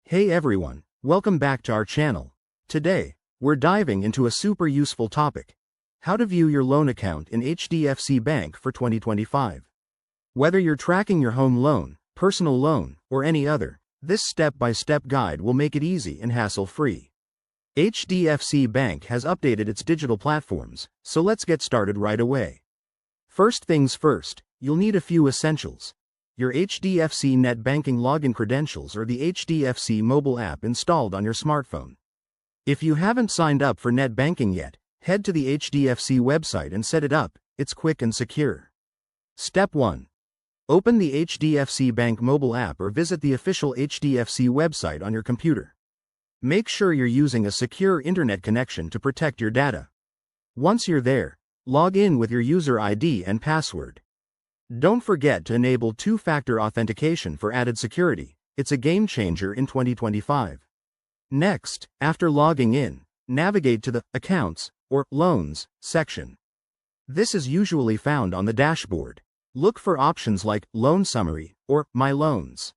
Hey everyone, welcome back to our channel. Today, we're diving into a super useful topic: how to view your loan account in HDFC Bank for 2025. Whether you're tracking your home loan, personal loan, or any other, this step-by-step guide will make it easy and hassle-free. HDFC Bank has updated its digital platforms, so let's get started right away. First things first, you'll need a few essentials: your HDFC Net Banking login credentials or the HDFC mobile app installed on your smartphone. If you haven't signed up for net banking yet, head to the HDFC website and set it up. It's quick and secure. Step 1. Open the HDFC Bank mobile app or visit the official HDFC website on your computer. Make sure you're using a secure internet connection to protect your data. Once you're there, log in with your user ID and password. Don't forget to enable two-factor authentication for added security. It's a game changer in 2025. Next, after logging in, navigate to the Accounts or Loans section. This is usually found on the dashboard. Look for options like Loan Summary or My Loans.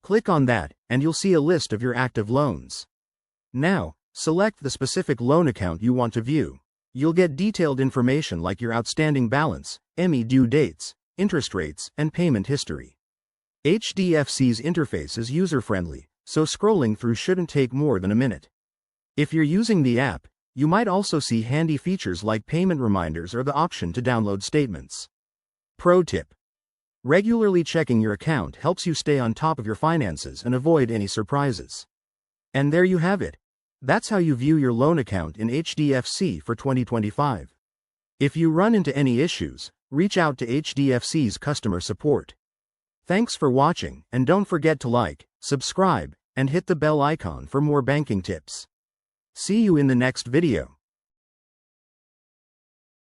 Click on that, and you'll see a list of your active loans. Now, select the specific loan account you want to view. You'll get detailed information like your outstanding balance, ME due dates, interest rates, and payment history. HDFC's interface is user-friendly, so scrolling through shouldn't take more than a minute. If you're using the app, you might also see handy features like payment reminders or the option to download statements. Pro tip: regularly checking your account helps you stay on top of your finances and avoid any surprises. And there you have it. That's how you view your loan account in HDFC for 2025. If you run into any issues, reach out to HDFC's customer support. Thanks for watching, and don't forget to like, subscribe, and hit the bell icon for more banking tips. See you in the next video.